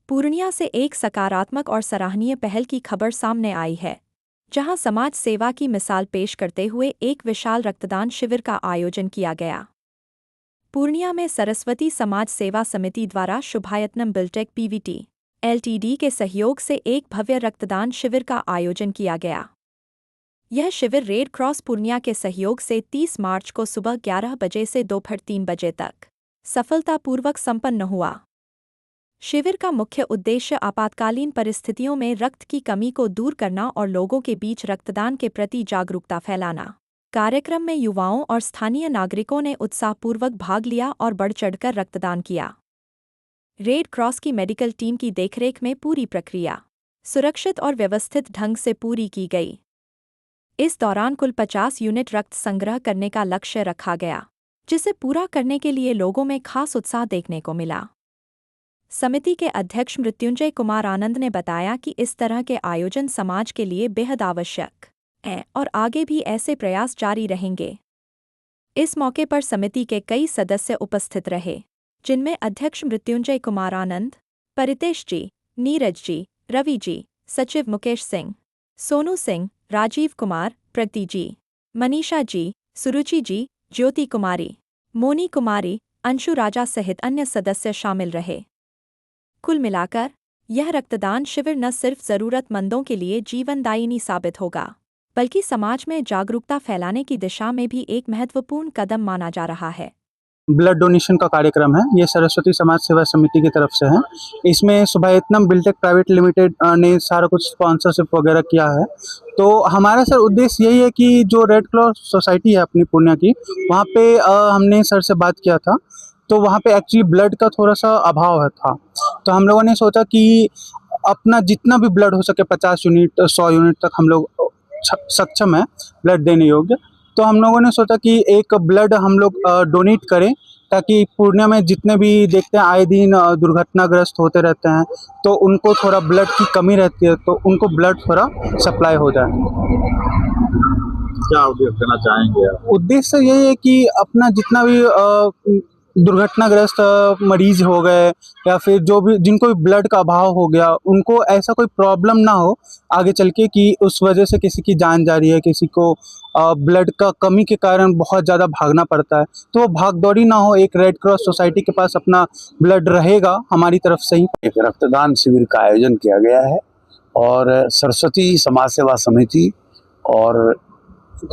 पूर्णिया से एक सकारात्मक और सराहनीय पहल की खबर सामने आई है, जहां समाज सेवा की मिसाल पेश करते हुए एक विशाल रक्तदान शिविर का आयोजन किया गया। पूर्णिया में सरस्वती समाज सेवा समिति द्वारा शुभायत्नम बिल्टेक पीवीटी एलटीडी के सहयोग से एक भव्य रक्तदान शिविर का आयोजन किया गया। यह शिविर रेड क्रॉस पूर्णिया के सहयोग से 30 मार्च को सुबह 11 बजे से दोपहर 3 बजे तक सफलतापूर्वक संपन्न हुआ। शिविर का मुख्य उद्देश्य आपातकालीन परिस्थितियों में रक्त की कमी को दूर करना और लोगों के बीच रक्तदान के प्रति जागरूकता फैलाना। कार्यक्रम में युवाओं और स्थानीय नागरिकों ने उत्साहपूर्वक भाग लिया और बढ़ चढ़कर रक्तदान किया। रेड क्रॉस की मेडिकल टीम की देखरेख में पूरी प्रक्रिया सुरक्षित और व्यवस्थित ढंग से पूरी की गई। इस दौरान कुल 50 यूनिट रक्त संग्रह करने का लक्ष्य रखा गया, जिसे पूरा करने के लिए लोगों में खास उत्साह देखने को मिला। समिति के अध्यक्ष मृत्युंजय कुमार आनंद ने बताया कि इस तरह के आयोजन समाज के लिए बेहद आवश्यक हैं और आगे भी ऐसे प्रयास जारी रहेंगे। इस मौके पर समिति के कई सदस्य उपस्थित रहे, जिनमें अध्यक्ष मृत्युंजय कुमार आनंद, परितेश जी, नीरज जी, रवि जी, सचिव मुकेश सिंह, सोनू सिंह, राजीव कुमार, प्रगति जी, मनीषा जी, सुरुचि जी, ज्योति कुमारी, मोनी कुमारी, अंशु राजा सहित अन्य सदस्य शामिल रहे। कुल मिलाकर यह रक्तदान शिविर न सिर्फ जरूरतमंदों के लिए जीवनदायिनी साबित होगा, बल्कि समाज में जागरूकता फैलाने की दिशा में भी एक महत्वपूर्ण कदम माना जा रहा है। ब्लड डोनेशन का कार्यक्रम है, ये सरस्वती समाज सेवा समिति की तरफ से है। इसमें शुभायत्नम बिल्टेक प्राइवेट लिमिटेड ने सारा कुछ स्पॉन्सरशिप वगैरह किया है। तो हमारा सर उद्देश्य यही है कि जो रेड क्रॉस सोसाइटी है अपनी पूर्णिया की, वहाँ पे हमने सर से बात किया था, तो वहाँ पे एक्चुअली ब्लड का थोड़ा सा अभाव है था। तो हम लोगों ने सोचा कि अपना जितना भी ब्लड हो सके 50 यूनिट 100 यूनिट तक हम लोग सक्षम है ब्लड देने योग्य। तो हम लोगों ने सोचा कि एक ब्लड हम लोग डोनेट करें, ताकि पूर्णिया में जितने भी देखते हैं आए दिन दुर्घटनाग्रस्त होते रहते हैं, तो उनको थोड़ा ब्लड की कमी रहती है, तो उनको ब्लड थोड़ा सप्लाई हो जाए। क्या उद्देश्य देना चाहेंगे आप? उद्देश्य यही है कि अपना जितना भी दुर्घटनाग्रस्त मरीज हो गए या फिर जो भी जिनको भी ब्लड का अभाव हो गया, उनको ऐसा कोई प्रॉब्लम ना हो आगे चल के कि उस वजह से किसी की जान जा रही है, किसी को ब्लड का कमी के कारण बहुत ज़्यादा भागना पड़ता है, तो वो भागदौड़ी ना हो। एक रेड क्रॉस सोसाइटी के पास अपना ब्लड रहेगा हमारी तरफ से ही। एक रक्तदान शिविर का आयोजन किया गया है और सरस्वती समाज सेवा समिति और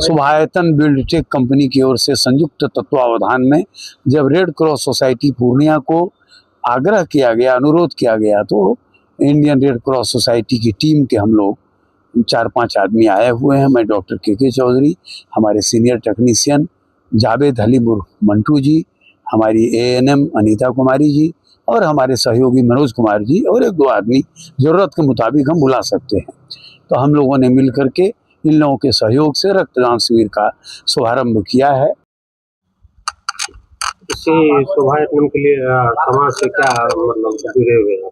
शुभायतन बिल्डटेक कंपनी की ओर से संयुक्त तत्वावधान में जब रेड क्रॉस सोसाइटी पूर्णिया को आग्रह किया गया, अनुरोध किया गया, तो इंडियन रेड क्रॉस सोसाइटी की टीम के हम लोग 4-5 आदमी आए हुए हैं। मैं डॉक्टर के चौधरी, हमारे सीनियर टेक्नीशियन जावेद हलीम मंटू जी, हमारी एएनएम अनीता कुमारी जी और हमारे सहयोगी मनोज कुमार जी और 1-2 आदमी ज़रूरत के मुताबिक हम बुला सकते हैं। तो हम लोगों ने मिल करके इन लोगों के सहयोग से रक्तदान शिविर का शुभारंभ किया है। इसी शुभारंभ के लिए समाज से क्या मतलब जुड़े हुए हैं,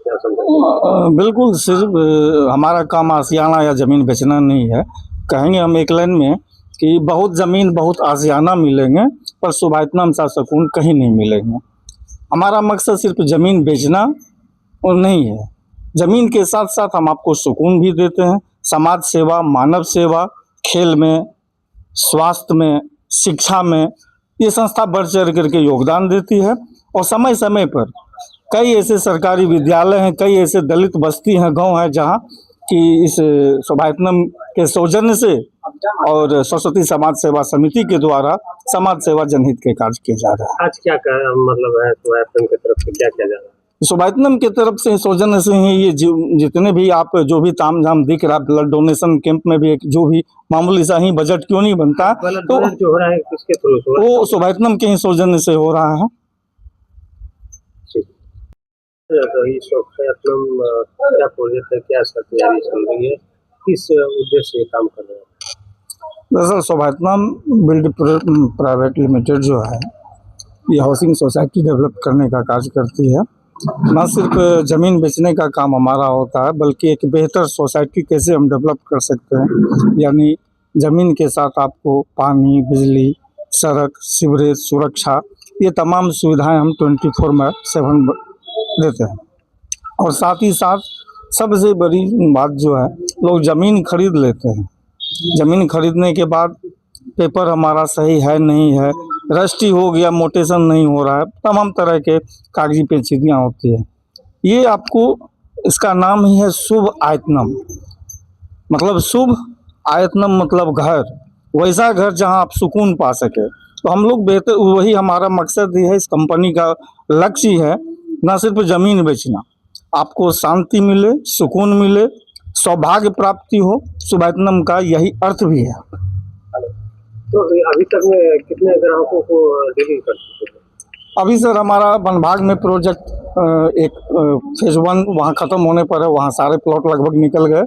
क्या समझे? बिल्कुल, सिर्फ हमारा काम आशियाना या ज़मीन बेचना नहीं है। कहेंगे हम एक लाइन में कि बहुत ज़मीन बहुत आशियाना मिलेंगे, पर शुभायत्नम सा सुकून कहीं नहीं मिलेंगे। हमारा मकसद सिर्फ ज़मीन बेचना और नहीं है, ज़मीन के साथ साथ हम आपको सुकून भी देते हैं। समाज सेवा, मानव सेवा, खेल में, स्वास्थ्य में, शिक्षा में ये संस्था बढ़ चढ़ करके योगदान देती है। और समय समय पर कई ऐसे सरकारी विद्यालय हैं, कई ऐसे दलित बस्ती हैं, गांव हैं, जहां कि इस शुभायत्नम के सौजन्य से और सरस्वती समाज सेवा समिति के द्वारा समाज सेवा जनहित के कार्य किए जा रहे हैं। आज क्या मतलब है शुभायत्नम की तरफ से क्या किया जा रहा है? शुभायत्नम की तरफ से सौजन्य से ही ये जितने भी आप जो भी तामझाम दिख रहा है, ब्लड डोनेशन कैंप में भी जो भी मामूली सा ही बजट क्यों नहीं बनता, तो जो हो रहा है किसके थ्रू हो रहा है? वो शुभायत्नम के ही सौजन्य से हो रहा है। तो ये शुभायत्नम क्या प्रोजेक्ट है, क्या इसका तैयारी चल रही है, किस उद्देश्य से काम कर रहे हैं? दरअसल शुभायत्नम बिल्ड प्राइवेट लिमिटेड जो है, ये हाउसिंग सोसाइटी डेवलप करने का कार्य करती है। न सिर्फ ज़मीन बेचने का काम हमारा होता है, बल्कि एक बेहतर सोसाइटी कैसे हम डेवलप कर सकते हैं, यानी ज़मीन के साथ आपको पानी, बिजली, सड़क, सीवरेज, सुरक्षा, ये तमाम सुविधाएं हम 24/7 देते हैं। और साथ ही साथ सबसे बड़ी बात जो है, लोग ज़मीन खरीद लेते हैं। ज़मीन खरीदने के बाद पेपर हमारा सही है नहीं है, रजिस्ट्री हो गया, मोटेशन नहीं हो रहा है, तमाम तरह के कागजी पेचीदगियाँ होती है। ये आपको, इसका नाम ही है शुभ आयतनम। मतलब शुभ आयतनम मतलब घर, वैसा घर जहां आप सुकून पा सके। तो हम लोग बेहतर, वही हमारा मकसद ही है, इस कंपनी का लक्ष्य ही है, ना सिर्फ ज़मीन बेचना, आपको शांति मिले, सुकून मिले, सौभाग्य प्राप्ति हो। शुभायतनम का यही अर्थ भी है। तो अभी तक में कितने ग्राहकों को डीलिंग कर चुके हैं? अभी सर हमारा वन भाग में प्रोजेक्ट एक फेज 1 वहाँ ख़त्म होने पर है, वहाँ सारे प्लॉट लगभग निकल गए।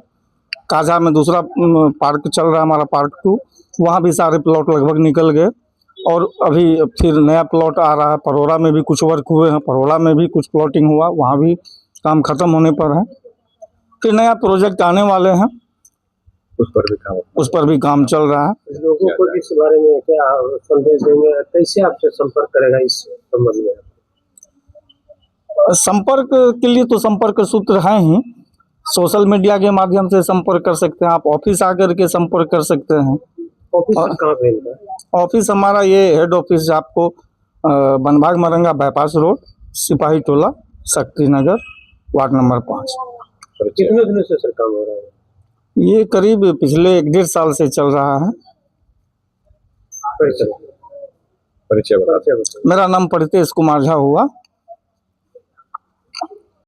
काजा में दूसरा पार्क चल रहा है हमारा, पार्क 2, वहाँ भी सारे प्लॉट लगभग निकल गए। और अभी फिर नया प्लॉट आ रहा है, परोरा में भी कुछ वर्क हुए हैं, परोरा में भी कुछ प्लॉटिंग हुआ, वहाँ भी काम ख़त्म होने पर है। फिर नया प्रोजेक्ट आने वाले हैं, उस पर भी काम चल रहा है। लोगों को इस बारे में क्या संदेश देंगे, कैसे आपसे संपर्क करेगा इस संबंध में? संपर्क के लिए तो संपर्क सूत्र हैं ही, सोशल मीडिया के माध्यम से संपर्क कर सकते हैं, आप ऑफिस आकर के संपर्क कर सकते हैं। ऑफिस कहाँ पे है? ऑफिस हमारा ये हेड ऑफिस आपको बनभाग मरंगा बाईपास रोड, सिपाही टोला, शक्ति नगर, वार्ड नंबर 5। कितने दिनों से सर काम हो रहा है? ये करीब पिछले 1-1.5 साल से चल रहा है। परिचय मेरा नाम परितेश कुमार झा हुआ।